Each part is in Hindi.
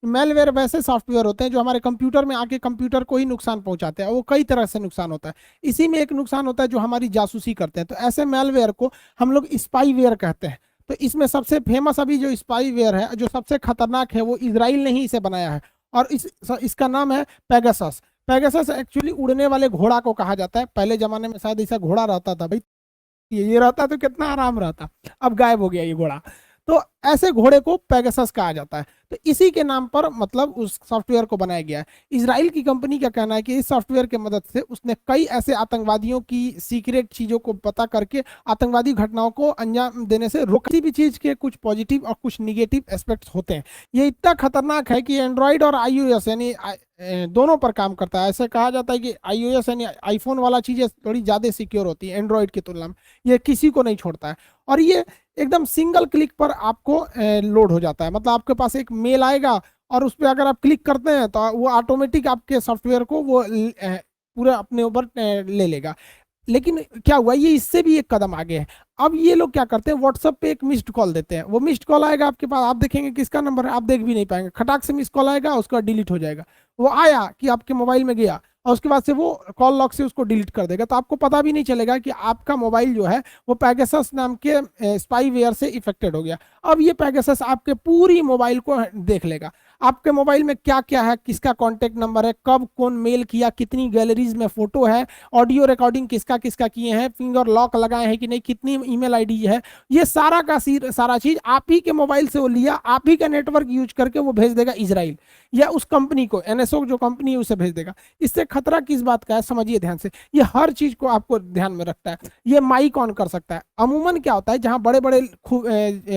मेलवेयर वैसे सॉफ्टवेयर होते हैं जो हमारे कंप्यूटर में आके कंप्यूटर को ही नुकसान पहुंचाते हैं, वो कई तरह से नुकसान होता है। इसी में एक नुकसान होता है जो हमारी जासूसी करते हैं, तो ऐसे मेलवेयर को हम लोग स्पाईवेयर कहते हैं। तो इसमें सबसे फेमस अभी जो स्पाईवेयर है, जो सबसे खतरनाक है, वो इजराइल ने ही इसे बनाया है, और इसका नाम है पेगासस। पेगासस एक्चुअली उड़ने वाले घोड़ा को कहा जाता है। पहले जमाने में शायद ऐसा घोड़ा रहता था भाई, ये रहता तो कितना आराम रहता, अब गायब हो गया ये घोड़ा। तो ऐसे घोड़े को पेगासस कहा जाता है। तो इसी के नाम पर मतलब उस सॉफ्टवेयर को बनाया गया है। इजराइल की कंपनी का कहना है कि इस सॉफ्टवेयर की मदद से उसने कई ऐसे आतंकवादियों की सीक्रेट चीजों को पता करके आतंकवादी घटनाओं को अंजाम देने से रोक। किसी भी चीज के कुछ पॉजिटिव और कुछ निगेटिव एस्पेक्ट्स होते हैं। ये इतना खतरनाक है कि एंड्रॉइड और iOS यानी दोनों पर काम करता है। ऐसे कहा जाता है कि iOS यानी आईफोन वाला चीजें थोड़ी ज्यादा सिक्योर होती है एंड्रॉइड की तुलना में, ये किसी को नहीं छोड़ता है। और ये एकदम सिंगल क्लिक पर आपको लोड हो जाता है। मतलब आपके पास एक मेल आएगा और उस पर अगर आप क्लिक करते हैं तो वो ऑटोमेटिक आपके सॉफ्टवेयर को वो पूरा अपने ऊपर ले लेगा। लेकिन क्या हुआ, ये इससे भी एक कदम आगे है। अब ये लोग क्या करते हैं, व्हाट्सएप पे एक मिस्ड कॉल देते हैं। वो मिस्ड कॉल आएगा आपके पास, आप देखेंगे किसका नंबर है, आप देख भी नहीं पाएंगे, खटाक से मिस्ड कॉल आएगा, उसके बाद डिलीट हो जाएगा। वो आया कि आपके मोबाइल में गया, और उसके बाद से वो कॉल लॉग से उसको डिलीट कर देगा। तो आपको पता भी नहीं चलेगा कि आपका मोबाइल जो है वो पेगासस नाम के स्पाईवेयर से इफेक्टेड हो गया। अब ये पेगासस आपके पूरी मोबाइल को देख लेगा, आपके मोबाइल में क्या क्या है, किसका कॉन्टेक्ट नंबर है, कब कौन मेल किया, कितनी गैलरीज में फोटो है, ऑडियो रिकॉर्डिंग किसका किसका किए हैं, फिंगर लॉक लगाए हैं कि नहीं, कितनी ईमेल आईडी है, ये सारा का सारा चीज आप ही के मोबाइल से वो लिया, आप ही का नेटवर्क यूज करके वो भेज देगा इजराइल या उस कंपनी को, एनएसओ जो कंपनी है उसे भेज देगा। इससे खतरा किस बात का है समझिए ध्यान से, ये हर चीज को आपको ध्यान में रखता है। ये माइक ऑन कर सकता है। अमूमन क्या होता है, जहां बड़े बड़े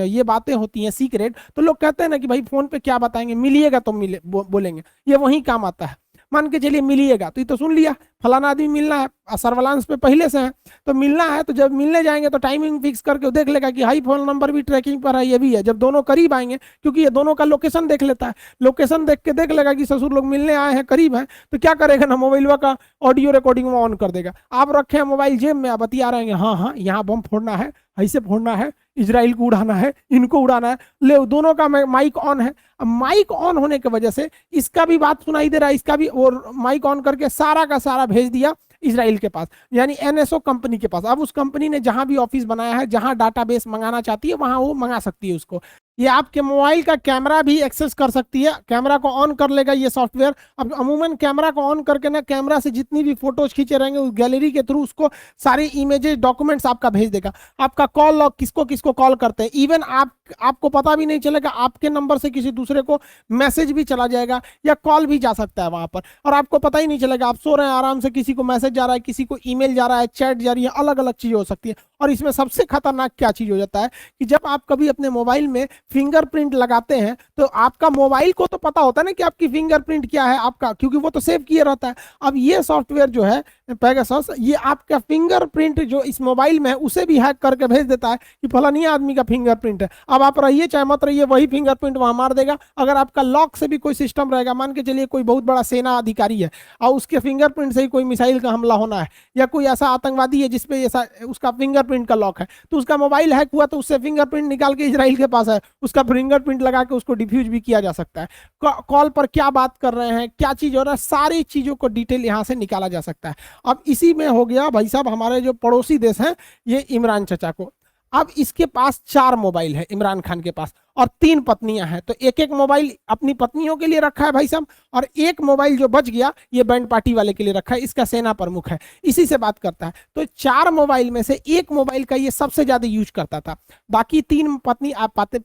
ये बातें होती हैं सीक्रेट, तो लोग कहते हैं ना कि भाई फोन पे क्या बताएंगे, मिलिएगा तो बोलेंगे, ये वही काम आता है। मान के चलिए मिलिएगा, तो ये तो सुन लिया फलाना आदमी मिलना है, सर्विलांस पे पहले से है, तो मिलना है, तो जब मिलने जाएंगे तो टाइमिंग फिक्स करके देख लेगा कि हाई फोन नंबर भी ट्रैकिंग पर है, ये भी है। जब दोनों करीब आएंगे, क्योंकि ये दोनों का लोकेशन देख लेता है, लोकेशन देख के देख लेगा कि ससुर लोग मिलने आए हैं, करीब हैं, तो क्या करेगा ना, मोबाइल का ऑडियो रिकॉर्डिंग में ऑन कर देगा। आप रखे हैं मोबाइल जेब में, आप बतिया रहे हैं, हाँ हाँ यहाँ बम फोड़ना है, ऐसे फोड़ना है, इजराइल को उड़ाना है, इनको उड़ाना है, ले दोनों का माइक ऑन है। अब माइक ऑन होने की वजह से इसका भी बात सुनाई दे रहा है, इसका भी, और माइक ऑन करके सारा का सारा भेज दिया इजराइल के पास, यानी एनएसओ कंपनी के पास। अब उस कंपनी ने जहां भी ऑफिस बनाया है, जहां डाटाबेस मंगाना चाहती है, वहां वो मंगा सकती है उसको। ये आपके मोबाइल का कैमरा भी एक्सेस कर सकती है, कैमरा को ऑन कर लेगा ये सॉफ्टवेयर। अब अमूमन कैमरा को ऑन करके ना, कैमरा से जितनी भी फोटोज खींचे रहेंगे उस गैलरी के थ्रू उसको सारी इमेजेस डॉक्यूमेंट्स आपका भेज देगा। आपका कॉल लॉग, किसको किसको कॉल करते हैं, इवन आपको पता भी नहीं चलेगा, आपके नंबर से किसी दूसरे को मैसेज भी चला जाएगा या कॉल भी जा सकता है वहां पर, और आपको पता ही नहीं चलेगा। आप सो रहे हैं आराम से, किसी को मैसेज जा रहा है, किसी को ईमेल जा रहा है, चैट जा रही है, अलग अलग चीज हो सकती है। और इसमें सबसे खतरनाक क्या चीज हो जाता है कि जब आप कभी अपने मोबाइल में फिंगरप्रिंट लगाते हैं, तो आपका मोबाइल को तो पता होता है ना कि आपकी फिंगरप्रिंट क्या है आपका, क्योंकि वो तो सेव किए रहता है। अब ये सॉफ्टवेयर जो है पेगासस, ये आपका फिंगरप्रिंट जो इस मोबाइल में है उसे भी हैक करके भेज देता है कि फलानी आदमी का फिंगरप्रिंट है। अब आप रहिए चाहे मत रहिए, वही फिंगरप्रिंट वहां मार देगा। अगर आपका लॉक से भी कोई सिस्टम रहेगा, मान के चलिए कोई बहुत बड़ा सेना अधिकारी है और उसके फिंगरप्रिंट से ही कोई मिसाइल का हमला होना है, या कोई ऐसा आतंकवादी है जिसपे ऐसा उसका फिंगरप्रिंट का लॉक है, तो उसका मोबाइल हैक हुआ तो उससे फिंगरप्रिंट निकाल के इजराइल के पास है, उसका फिंगरप्रिंट लगा के उसको डिफ्यूज भी किया जा सकता है। कॉल पर क्या बात कर रहे हैं, क्या चीज हो रहा है, सारी चीजों को डिटेल यहां से निकाला जा सकता है। अब इसी में हो गया भाई साहब, हमारे जो पड़ोसी देश हैं, ये इमरान चचा को, अब इसके पास 4 मोबाइल है इमरान खान के पास, और 3 पत्नियां हैं, तो एक एक मोबाइल अपनी पत्नियों के लिए रखा है भाई साहब, और एक मोबाइल जो बच गया ये बैंड पार्टी वाले के लिए रखा है, इसका सेना प्रमुख है, इसी से बात करता है। तो 4 मोबाइल में से एक मोबाइल का ये सबसे ज्यादा यूज करता था, बाकी 3 पत्नी, आप पाते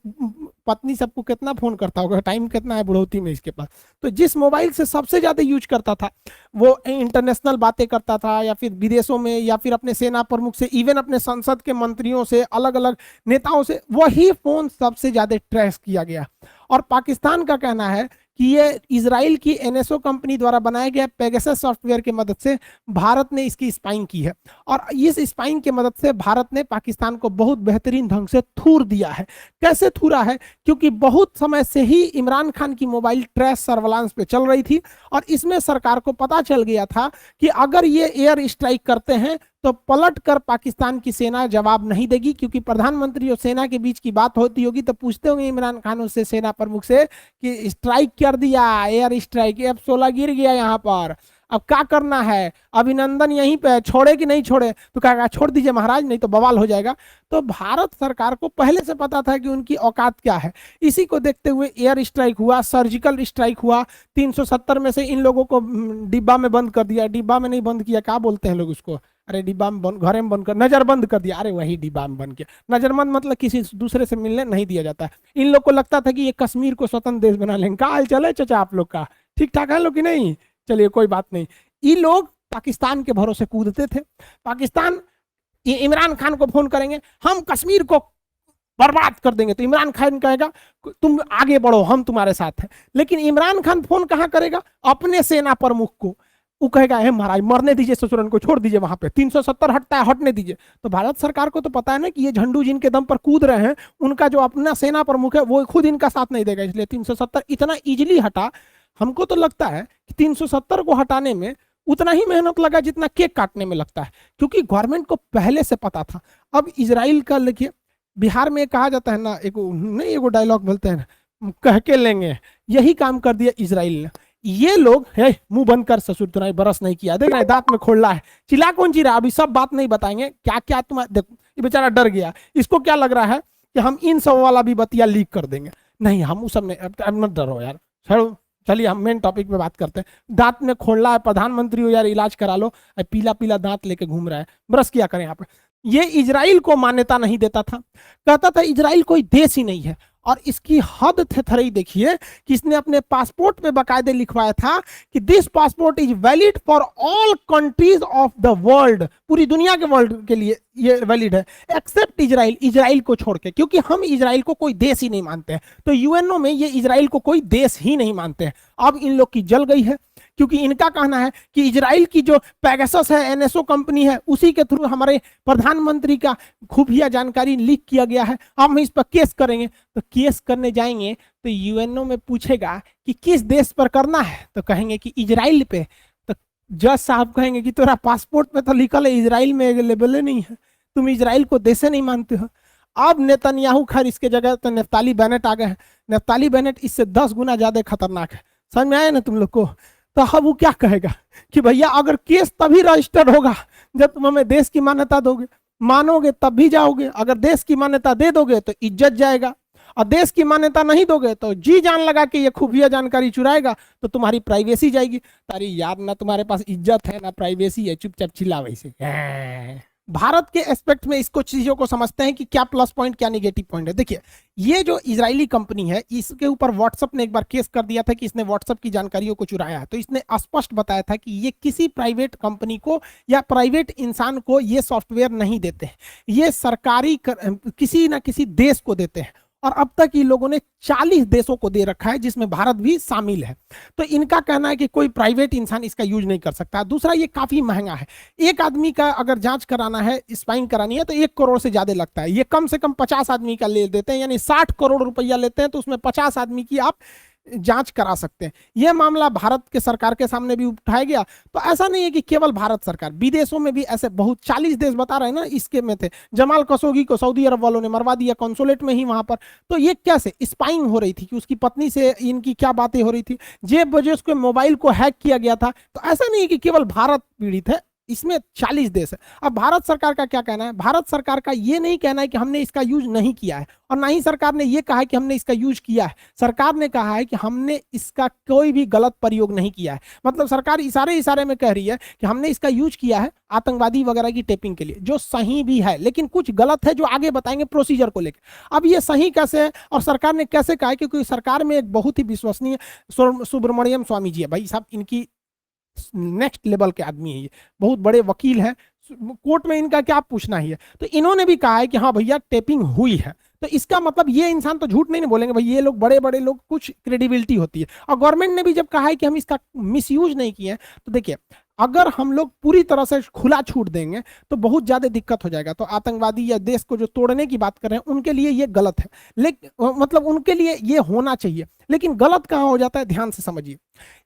पत्नी सबको कितना फोन करता होगा, टाइम कितना है बुढ़ौती में इसके पास। तो जिस मोबाइल से सबसे ज्यादा यूज करता था, वो इंटरनेशनल बातें करता था, या फिर विदेशों में, या फिर अपने सेना प्रमुख से, इवन अपने संसद के मंत्रियों से, अलग अलग नेताओं से, वही फोन सबसे ज्यादा ट्रेस किया गया। और पाकिस्तान का कहना है कि ये इजराइल की एनएसओ कंपनी द्वारा बनाया गया पेगासस सॉफ्टवेयर की मदद से भारत ने इसकी स्पाइंग की है, और इस स्पाइंग की मदद से भारत ने पाकिस्तान को बहुत बेहतरीन ढंग से थूर दिया है। कैसे थूरा है, क्योंकि बहुत समय से ही इमरान खान की मोबाइल ट्रेस सर्विलांस पे चल रही थी, और इसमें सरकार को पता चल गया था कि अगर ये एयर स्ट्राइक करते हैं तो पलट कर पाकिस्तान की सेना जवाब नहीं देगी, क्योंकि प्रधानमंत्री और सेना के बीच की बात होती होगी तो पूछते होंगे इमरान खान उससे, सेना प्रमुख से, कि स्ट्राइक कर दिया, एयर स्ट्राइक, F-16 गिर गया यहाँ पर, अब क्या करना है, अभिनंदन यहीं पे छोड़े कि नहीं छोड़े, तो कहेगा छोड़ दीजिए महाराज नहीं तो बवाल हो जाएगा। तो भारत सरकार को पहले से पता था कि उनकी औकात क्या है। इसी को देखते हुए एयर स्ट्राइक हुआ, सर्जिकल स्ट्राइक हुआ, 370 में से इन लोगों को डिब्बा में बंद कर दिया, डिब्बा में नहीं बंद किया, क्या बोलते हैं लोग उसको, अरे डिब्बा में बंद, घरे में बंद कर, नजरबंद कर दिया, अरे वही डिब्बा में बंद किया। नजरबंद मतलब किसी दूसरे से मिलने नहीं दिया जाता है। इन लोग को लगता था कि ये कश्मीर को स्वतंत्र देश बना लेंगे। क्या हाल चले चाचा आप लोग का, ठीक ठाक है लोग कि नहीं, चलिए कोई बात नहीं। ये लोग पाकिस्तान के भरोसे कूदते थे। पाकिस्तान इमरान खान को फोन करेंगे हम कश्मीर को बर्बाद कर देंगे, तो इमरान खान कहेगा तुम आगे बढ़ो हम तुम्हारे साथ हैं। लेकिन इमरान खान फोन कहां करेगा, अपने सेना प्रमुख को, वो कहेगा हे महाराज मरने दीजिए ससुरन को, छोड़ दीजिए, वहां पे 370 हटता है हटने दीजिए। तो भारत सरकार को तो पता है ना कि ये झंडू जिनके दम पर कूद रहे हैं, उनका जो अपना सेना प्रमुख है वो खुद इनका साथ नहीं देगा, इसलिए 370 इतना इजिली हटा। हमको तो लगता है कि 370 को हटाने में उतना ही मेहनत लगा जितना केक काटने में लगता है, क्योंकि गवर्नमेंट को पहले से पता था। अब इजराइल का लिखिए, बिहार में कहा जाता है ना, एक नहीं एगो डायलॉग बोलते हैं ना, कह के लेंगे, यही काम कर दिया इजराइल ने। ये लोग है मुंह बंद कर ससुर, तुमने बरस नहीं किया, देख रहे दांत में खोला है, चिल्ला कौन चिल्ला, अभी सब बात नहीं बताएंगे क्या क्या तुम देखो। ये बेचारा डर गया, इसको क्या लग रहा है कि हम इन सब वाला भी बतिया लीक कर देंगे। नहीं हम उस सब नहीं, अब मत डरो यार, छोड़ो, चलिए हम मेन टॉपिक पे बात करते हैं। दांत में खोलना है, प्रधानमंत्री हो यार, इलाज करा लो, पीला पीला दांत लेके घूम रहा है, ब्रश किया करें यहाँ पे। ये इजराइल को मान्यता नहीं देता था, कहता था इजराइल कोई देश ही नहीं है। और इसकी हद थेथरई देखिए कि इसने अपने पासपोर्ट पे बकायदे लिखवाया था कि this passport is valid for all countries of the world, पूरी दुनिया के वर्ल्ड के लिए ये वैलिड है, एक्सेप्ट इजराइल, इजराइल को छोड़ के, क्योंकि हम इजराइल को कोई देश ही नहीं मानते हैं। तो यूएनओ में ये इजराइल को कोई देश ही नहीं मानते हैं। अब इन लोग की जल गई है, क्योंकि इनका कहना है कि इजराइल की जो पैगासस है, एनएसओ कंपनी है, उसी के थ्रू हमारे प्रधानमंत्री का खुफिया जानकारी लीक किया गया है, हम इस पर केस करेंगे। तो केस करने जाएंगे तो यूएनओ में पूछेगा कि किस देश पर करना है, तो कहेंगे कि इजराइल पे। तो जज साहब कहेंगे कि तेरा पासपोर्ट पे तो लिखल है इजराइल में अवेलेबल नहीं है, तुम इजराइल को देश नहीं मानते हो। अब नेतन्याहू खैर इसके जगह तो नफ्ताली बेनेट आ गए हैं। नफ्ताली बेनेट इससे 10 गुना ज्यादा खतरनाक है, समझ में आया ना तुम लोग को। तो अब वो क्या कहेगा कि भैया अगर केस तभी रजिस्टर्ड होगा जब तुम हमें देश की मान्यता दोगे, मानोगे तब भी जाओगे, अगर देश की मान्यता दे दोगे तो इज्जत जाएगा, और देश की मान्यता नहीं दोगे तो जी जान लगा के ये खुफिया जानकारी चुराएगा तो तुम्हारी प्राइवेसी जाएगी। तारी यार ना तुम्हारे पास इज्जत है ना प्राइवेसी है, चुपचाप चिल्ला वैसे। भारत के एस्पेक्ट में इसको चीजों को समझते हैं कि क्या प्लस पॉइंट क्या निगेटिव पॉइंट है। देखिए ये जो इजरायली कंपनी है, इसके ऊपर व्हाट्सएप ने एक बार केस कर दिया था कि इसने व्हाट्सएप की जानकारियों को चुराया है। तो इसने स्पष्ट बताया था कि ये किसी प्राइवेट कंपनी को या प्राइवेट इंसान को ये सॉफ्टवेयर नहीं देते हैं, ये सरकारी किसी ना किसी देश को देते हैं। और अब तक ये लोगों ने 40 देशों को दे रखा है, जिसमें भारत भी शामिल है। तो इनका कहना है कि कोई प्राइवेट इंसान इसका यूज नहीं कर सकता। दूसरा, ये काफी महंगा है। एक आदमी का अगर जांच कराना है, स्पाइंग करानी है, तो 1 करोड़ से ज्यादा लगता है। ये कम से कम 50 आदमी का ले देते हैं, यानी 60 करोड़ रुपया लेते हैं, तो उसमें 50 आदमी की आप जांच करा सकते हैं। यह मामला भारत के सरकार के सामने भी उठाया गया। तो ऐसा नहीं है कि केवल भारत सरकार, विदेशों में भी ऐसे बहुत 40 देश बता रहे हैं ना इसके में थे। जमाल खशोगी को सऊदी अरब वालों ने मरवा दिया कॉन्सुलेट में ही वहां पर। तो ये कैसे स्पाइंग हो रही थी कि उसकी पत्नी से इनकी क्या बातें हो रही थी, जेब बेजोस के मोबाइल को हैक किया गया था। तो ऐसा नहीं है कि केवल भारत पीड़ित है, इसमें 40 देश है। अब भारत सरकार का क्या कहना है? भारत सरकार का ये नहीं कहना है कि हमने इसका यूज नहीं किया है, और ना ही सरकार ने ये कहा है कि हमने इसका यूज किया है। सरकार ने कहा है कि हमने इसका कोई भी गलत प्रयोग नहीं किया है। मतलब सरकार इशारे में कह रही है कि हमने इसका यूज किया है आतंकवादी वगैरह की टेपिंग के लिए, जो सही भी है, लेकिन कुछ गलत है जो आगे बताएंगे प्रोसीजर को लेकर। अब ये सही कैसे है और सरकार ने कैसे कहा है? क्योंकि सरकार में एक बहुत ही विश्वसनीय सुब्रमण्यम स्वामी जी है। भाई साहब इनकी नेक्स्ट लेवल के आदमी है, ये बहुत बड़े वकील हैं, कोर्ट में इनका क्या पूछना ही है। तो इन्होंने भी कहा है कि हाँ भैया टेपिंग हुई है। तो इसका मतलब ये इंसान तो झूठ नहीं बोलेंगे भाई, ये लोग बड़े बड़े लोग, कुछ क्रेडिबिलिटी होती है। और गवर्नमेंट ने भी जब कहा है कि हम इसका मिसयूज नहीं किए, तो देखिए अगर हम लोग पूरी तरह से खुला छूट देंगे तो बहुत ज्यादा दिक्कत हो जाएगा। तो आतंकवादी या देश को जो तोड़ने की बात कर रहे हैं उनके लिए ये गलत है, लेकिन मतलब उनके लिए ये होना चाहिए, लेकिन गलत कहाँ हो जाता है ध्यान से समझिए।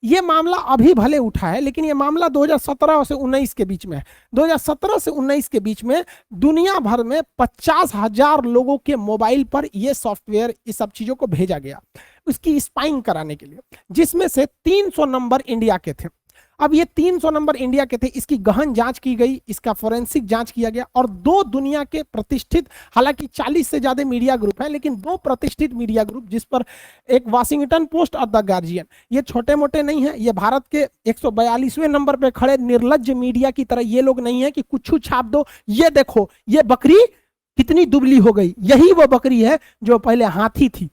ये मामला अभी भले उठा है, लेकिन ये मामला 2017 से 19 के बीच में है। 2017 से 19 के बीच में दुनिया भर में 50,000 लोगों के मोबाइल पर ये सॉफ्टवेयर इस सब चीजों को भेजा गया उसकी स्पाइंग कराने के लिए, जिसमें से 300 नंबर इंडिया के थे। अब ये 300 नंबर इंडिया के थे, इसकी गहन जांच की गई, इसका फोरेंसिक जांच किया गया, और दो दुनिया के प्रतिष्ठित, हालांकि 40 से ज्यादा मीडिया ग्रुप है, लेकिन दो प्रतिष्ठित मीडिया ग्रुप, जिस पर एक वाशिंगटन पोस्ट और द गार्जियन, ये छोटे मोटे नहीं है, ये भारत के 142वें नंबर पे खड़े निर्लज्ज मीडिया की तरह ये लोग नहीं है कि कुछ छाप दो, ये देखो ये बकरी कितनी दुबली हो गई, यही वो बकरी है जो पहले हाथी थी,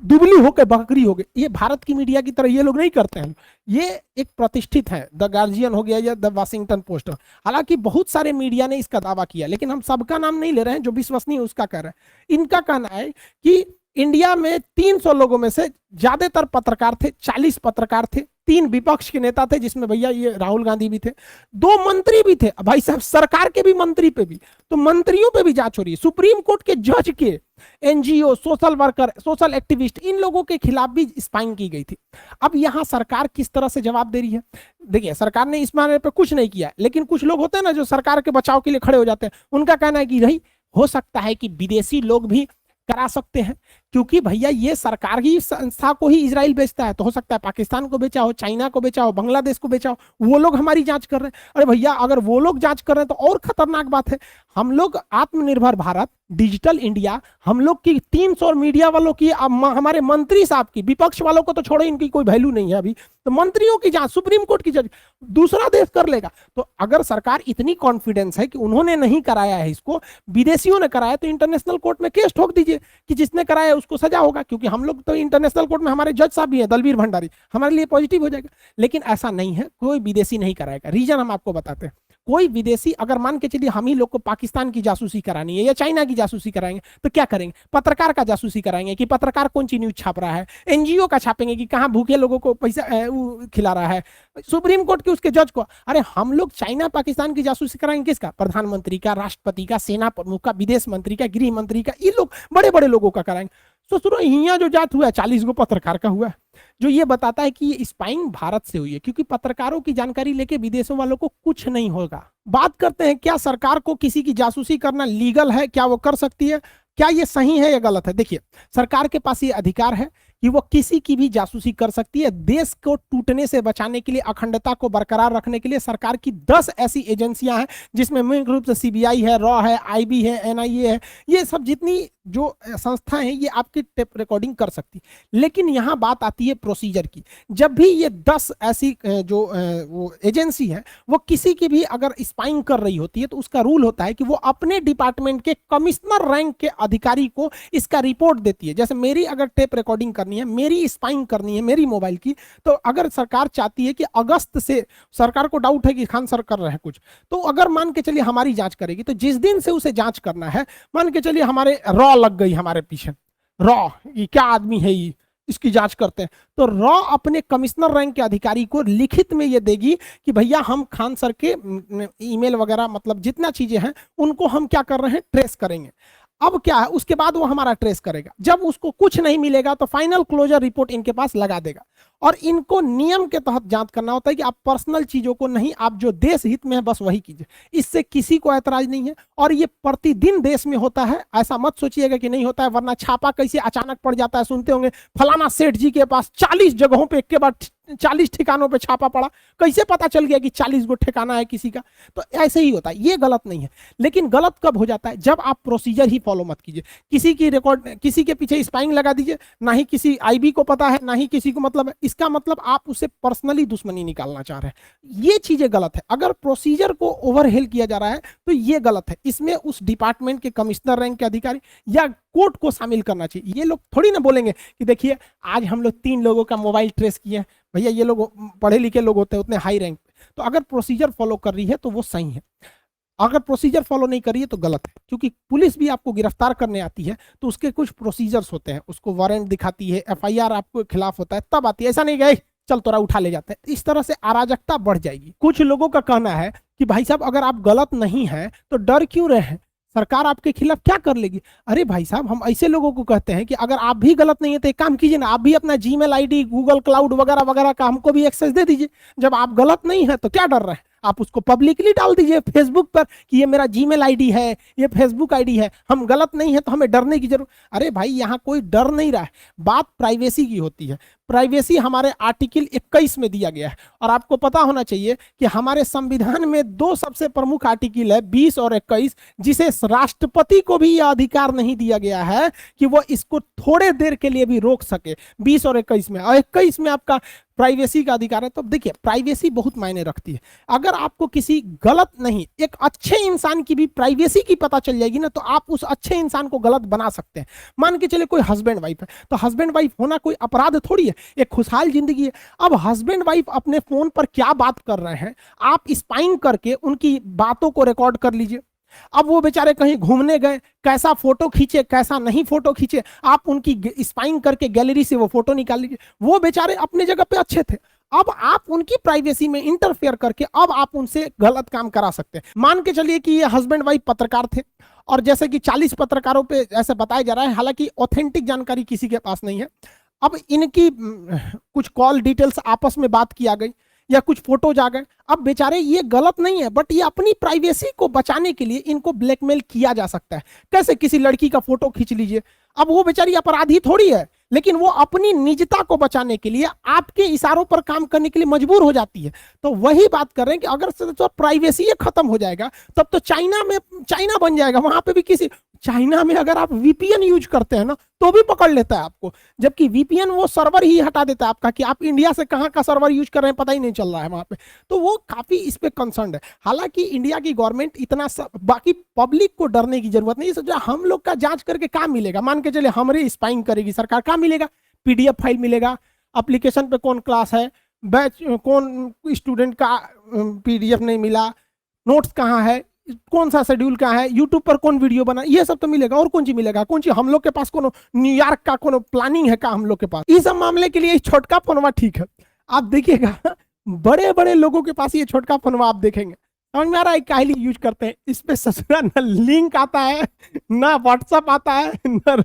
दुबली होकर बकरी हो गई। ये भारत की मीडिया की तरह ये लोग नहीं करते हैं, ये एक प्रतिष्ठित है, द गार्जियन हो गया या द वाशिंगटन पोस्ट। हालांकि बहुत सारे मीडिया ने इसका दावा किया, लेकिन हम सबका नाम नहीं ले रहे हैं, जो विश्वसनीय उसका कह रहे हैं। इनका कहना है कि इंडिया में 300 लोगों में से ज्यादातर पत्रकार थे, 40 पत्रकार थे, 3 विपक्ष के नेता थे, जिसमें भैया ये राहुल गांधी भी थे, 2 मंत्री भी थे, भाई साहब सरकार के भी मंत्री पे भी, तो मंत्रियों पे भी जांच हो रही है, सुप्रीम कोर्ट के जज के, NGO, social worker, social activist, इन लोगों के खिलाफ भी स्पाइंग की गई थी। अब यहां सरकार किस तरह से जवाब दे रही है, देखिए सरकार ने इस मामले पे कुछ नहीं किया, लेकिन कुछ लोग होते हैं ना जो सरकार के बचाव के लिए खड़े हो जाते हैं, उनका कहना है कि नहीं हो सकता है कि विदेशी लोग भी करा सकते हैं, क्योंकि भैया ये सरकार ही संस्था को ही इजराइल बेचता है, तो हो सकता है पाकिस्तान को बेचा हो, चाइना को बेचा हो, बांग्लादेश को बेचा हो, वो लोग हमारी जांच कर रहे हैं। अरे भैया अगर वो लोग जांच कर रहे हैं तो और खतरनाक बात है, हम लोग आत्मनिर्भर भारत, डिजिटल इंडिया, हम लोग की 300 मीडिया वालों की, हमारे मंत्री साहब की, विपक्ष वालों को तो छोड़ो, इनकी कोई वैल्यू नहीं है अभी, तो मंत्रियों की जांच सुप्रीम कोर्ट की जज दूसरा देश कर लेगा। तो अगर सरकार इतनी कॉन्फिडेंस है कि उन्होंने नहीं कराया है इसको, विदेशियों ने कराया, तो इंटरनेशनल कोर्ट में केस ठोक दीजिए कि जिसने कराया उसको सजा होगा, क्योंकि हम लोग तो इंटरनेशनल कोर्ट में हमारे जज साहब भी हैं, दलवीर भंडारी, हमारे लिए पॉजिटिव हो जाएगा। लेकिन ऐसा नहीं है, कोई विदेशी नहीं कराएगा। रीजन हम आपको बताते हैं, कोई विदेशी अगर मान के चलिए हम ही लोग को पाकिस्तान की जासूसी करानी है या चाइना की जासूसी कराएंगे, तो क्या करेंगे, पत्रकार का जासूसी कराएंगे कि पत्रकार कौन सी न्यूज छाप रहा है, एनजीओ का छापेंगे कि कहां भूखे लोगों को पैसा खिला रहा है, सुप्रीम कोर्ट के उसके जज को। अरे हम लोग चाइना पाकिस्तान की जासूसी कराएंगे किसका, प्रधानमंत्री का, राष्ट्रपति का, सेना प्रमुख का, विदेश मंत्री का, गृह मंत्री का, ये लोग बड़े बड़े लोगों का कराएंगे। तो सुनो, यहाँ जो जात हुआ है 40 गो पत्रकार का हुआ है, जो ये बताता है कि ये स्पाइंग भारत से हुई है, क्योंकि पत्रकारों की जानकारी लेके विदेशों वालों को कुछ नहीं होगा। बात करते हैं क्या सरकार को किसी की जासूसी करना लीगल है, क्या वो कर सकती है, क्या ये सही है या गलत है। देखिए सरकार के पास ये अधिकार है कि वो किसी की भी जासूसी कर सकती है। देश को टूटने से बचाने के लिए, अखंडता को बरकरार रखने के लिए सरकार की 10 ऐसी एजेंसियां हैं, जिसमें मुख्य रूप से सीबीआई है, रॉ है, आईबी है, एनआईए है, ये सब जितनी जो संस्थाएं हैं ये आपकी टेप रिकॉर्डिंग कर सकती। लेकिन यहां बात आती है प्रोसीजर की। जब भी ये 10 ऐसी जो वो एजेंसी है वो किसी की भी अगर स्पाइंग कर रही होती है, तो उसका रूल होता है कि वो अपने डिपार्टमेंट के कमिश्नर रैंक के अधिकारी को इसका रिपोर्ट देती है। जैसे मेरी अगर टेप रिकॉर्डिंग करनी है, मेरी स्पाइंग करनी है मेरी मोबाइल की, तो अगर सरकार चाहती है कि अगस्त से, सरकार को डाउट है कि खान सर कर रहे हैं कुछ, तो अगर मान के चलिए हमारी जांच करेगी, तो जिस दिन से उसे जांच करना है, मान के चलिए हमारे रॉ लग गई हमारे पीछे, रॉ ये क्या आदमी है, ये इसकी जांच करते हैं, तो रॉ अपने कमिश्नर रैंक के अधिकारी को लिखित में ये देगी कि भैया हम खान सर के ईमेल वगैरह, मतलब जितना चीजें हैं उनको हम क्या कर रहे हैं, ट्रेस करेंगे। अब क्या है, उसके बाद वो हमारा ट्रेस करेगा, जब उसको कुछ नहीं मिलेगा तो फाइनल क्लोजर रिपोर्ट इनके पास लगा देगा। और इनको नियम के तहत जांच करना होता है कि आप पर्सनल चीजों को नहीं, आप जो देश हित में है बस वही कीजिए, इससे किसी को ऐतराज नहीं है। और ये प्रतिदिन देश में होता है, ऐसा मत सोचिएगा कि नहीं होता है, वरना छापा कैसे अचानक पड़ जाता है। सुनते होंगे फलाना सेठ जी के पास 40 जगहों पे एक के बाद 40 ठिकानों पे छापा पड़ा, कैसे पता चल गया कि 40 गो ठिकाना है किसी का। तो ऐसे ही होता है, ये गलत नहीं है। लेकिन गलत कब हो जाता है, जब आप प्रोसीजर ही फॉलो मत कीजिए, किसी की रिकॉर्ड, किसी के पीछे स्पाइंग लगा दीजिए, ना ही किसी आईबी को पता है, ना ही किसी को मतलब है, इसका मतलब आप उससे पर्सनली दुश्मनी निकालना चाह रहे हैं। ये चीजें गलत है। अगर प्रोसीजर को ओवरहेल किया जा रहा है तो ये गलत है। इसमें उस डिपार्टमेंट के कमिश्नर रैंक के अधिकारी या कोर्ट को शामिल करना चाहिए। ये लोग थोड़ी ना बोलेंगे कि देखिए आज हम लोग 3 लोगों का मोबाइल ट्रेस किए हैं, भैया ये लोग पढ़े लिखे लोग होते हैं उतने हाई रैंक पे। तो अगर प्रोसीजर फॉलो कर रही है तो वो सही है, अगर प्रोसीजर फॉलो नहीं कर रही है तो गलत है। क्योंकि पुलिस भी आपको गिरफ्तार करने आती है तो उसके कुछ प्रोसीजर्स होते हैं, उसको वारंट दिखाती है, एफआईआर आपको खिलाफ होता है, तब आती है। ऐसा नहीं गए चल तोरा उठा ले जाते हैं। इस तरह से अराजकता बढ़ जाएगी। कुछ लोगों का कहना है कि भाई साहब अगर आप गलत नहीं है तो डर क्यों रहे हैं, सरकार आपके खिलाफ क्या कर लेगी। अरे भाई साहब, हम ऐसे लोगों को कहते हैं कि अगर आप भी गलत नहीं है तो एक काम कीजिए ना, आप भी अपना जीमेल आईडी, गूगल क्लाउड वगैरह वगैरह का हमको भी एक्सेस दे दीजिए। जब आप गलत नहीं है तो क्या डर रहे हैं, आप उसको पब्लिकली डाल दीजिए फेसबुक पर कि ये मेरा जीमेल आईडी है, ये फेसबुक आईडी है, हम गलत नहीं है तो हमें डरने की जरूरत। अरे भाई, यहाँ कोई डर नहीं रहा है, बात प्राइवेसी की होती है। प्राइवेसी हमारे आर्टिकल 21 में दिया गया है, और आपको पता होना चाहिए कि हमारे संविधान में दो सबसे प्रमुख आर्टिकल है, 20 और 21, जिसे राष्ट्रपति को भी यह अधिकार नहीं दिया गया है कि वो इसको थोड़े देर के लिए भी रोक सके। 20 और 21 में, और 21 में आपका प्राइवेसी का अधिकार है। तो देखिए, प्राइवेसी बहुत मायने रखती है। अगर आपको किसी गलत नहीं, एक अच्छे इंसान की भी प्राइवेसी की पता चल जाएगी ना, तो आप उस अच्छे इंसान को गलत बना सकते हैं। मान के चले कोई हस्बैंड वाइफ है, तो हस्बैंड वाइफ होना कोई अपराध थोड़ी है, एक खुशहाल जिंदगी है। अब हस्बैंड वाइफ अपने फोन पर क्या बात कर रहे हैं, आप स्पाइंग करके उनकी बातों को रिकॉर्ड कर लीजिए। अब वो बेचारे कहीं घूमने गए, कैसा फोटो खींचे कैसा नहीं फोटो खींचे, आप उनकी स्पाइंग करके गैलरी से वो फोटो निकाल लीजिए। वो बेचारे अपने जगह पे अच्छे थे, अब आप उनकी प्राइवेसी में इंटरफेयर करके अब आप उनसे गलत काम करा सकते हैं। मान के चलिए कि ये हस्बैंड वाइफ पत्रकार थे, और जैसे कि 40 पत्रकारों पे ऐसे बताया जा रहा है, हालांकि ऑथेंटिक जानकारी किसी के पास नहीं है। अब इनकी कुछ कॉल डिटेल्स आपस में बात की आ गई, या कुछ फोटोज आ गए। अब बेचारे, ये गलत नहीं है, बट ये अपनी प्राइवेसी को बचाने के लिए इनको ब्लैकमेल किया जा सकता है। कैसे, किसी लड़की का फोटो खींच लीजिए, अब वो बेचारी अपराधी थोड़ी है, लेकिन वो अपनी निजता को बचाने के लिए आपके इशारों पर काम करने के लिए मजबूर हो जाती है। तो वही बात कर रहे हैं कि अगर तो प्राइवेसी खत्म हो जाएगा, तब तो चाइना बन जाएगा। वहां पे भी किसी, चाइना में अगर आप वीपीएन यूज करते हैं ना, तो भी पकड़ लेता है आपको, जबकि वीपीएन वो सर्वर ही हटा देता है आपका, कि आप इंडिया से कहां का सर्वर यूज कर रहे हैं पता ही नहीं चल रहा है वहां पे। तो वो काफी इस पे कंसर्न है। हालांकि इंडिया की गवर्नमेंट इतना बाकी पब्लिक को डरने की जरूरत नहीं है। हम लोग का जांच करके क्या मिलेगा, मान के चले हमारी स्पाइंग करेगी सरकार, क्या मिलेगा, पीडीएफ फाइल मिलेगा, एप्लीकेशन पे कौन क्लास है, बैच कौन स्टूडेंट का पीडीएफ नहीं मिला, नोट्स कहाँ है, कौन सा शेड्यूल कहाँ है, यूट्यूब पर कौन वीडियो बना, ये सब तो मिलेगा। और कौन चीज मिलेगा, कौन चीज हम लोग के पास कोनो न्यूयॉर्क का कोनो प्लानिंग है का हम लोग के पास। इस सब मामले के लिए छोटका फोनवा ठीक है। आप देखिएगा बड़े बड़े लोगों के पास ये छोटका फोनवा आप देखेंगे, समझ में आ रहा है काहे लिए यूज करते हैं। इस पे ससुरा ना लिंक आता है, ना व्हाट्सएप आता है, ना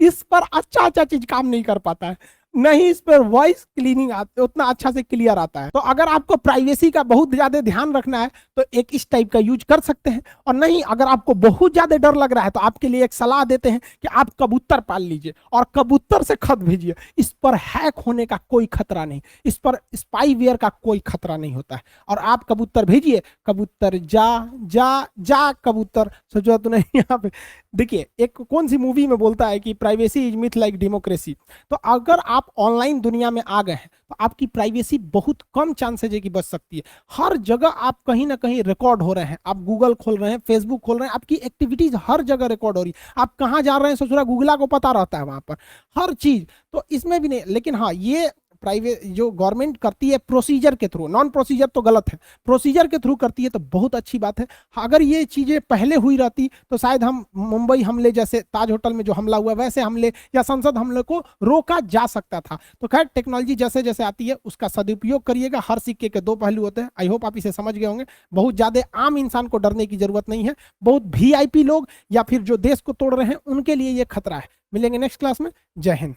इस पर अच्छा चीज काम नहीं कर पाता है, नहीं इस पर वॉइस क्लीनिंग उतना अच्छा से क्लियर आता है। तो अगर आपको प्राइवेसी का बहुत ज्यादा ध्यान रखना है तो एक इस टाइप का यूज कर सकते हैं, और नहीं अगर आपको बहुत ज्यादा डर लग रहा है तो आपके लिए एक सलाह देते हैं कि आप कबूतर पाल लीजिए और कबूतर से खत भेजिए। इस पर हैक होने का कोई खतरा नहीं, इस पर स्पाईवेयर का कोई खतरा नहीं होता है। और आप कबूतर भेजिए, कबूतर जा जा जा कबूतर, सोचो तो नहीं। यहाँ पे देखिए, एक कौन सी मूवी में बोलता है कि privacy is myth like democracy. तो अगर आप ऑनलाइन दुनिया में आ गए हैं तो आपकी प्राइवेसी बहुत कम चांसेज है कि बच सकती है। हर जगह आप कहीं ना कहीं रिकॉर्ड हो रहे हैं, आप गूगल खोल रहे हैं, फेसबुक खोल रहे हैं, आपकी एक्टिविटीज हर जगह रिकॉर्ड हो रही है। आप कहाँ जा रहे हैं ससुरा गूगला को पता रहता है वहां पर हर चीज। तो इसमें भी नहीं, लेकिन हाँ, ये प्राइवेट जो गवर्नमेंट करती है प्रोसीजर के थ्रू, नॉन प्रोसीजर तो गलत है, प्रोसीजर के थ्रू करती है तो बहुत अच्छी बात है। अगर ये चीजें पहले हुई रहती तो शायद हम मुंबई हमले जैसे, ताज होटल में जो हमला हुआ वैसे हमले या संसद हमले को रोका जा सकता था। तो खैर, टेक्नोलॉजी जैसे जैसे आती है उसका सदुपयोग करिएगा। हर सिक्के के दो पहलू होते हैं। आई होप आप इसे समझ गए होंगे। बहुत ज्यादा आम इंसान को डरने की जरूरत नहीं है, बहुत वीआईपी लोग या फिर जो देश को तोड़ रहे हैं उनके लिए ये खतरा है। मिलेंगे नेक्स्ट क्लास में। जय हिंद।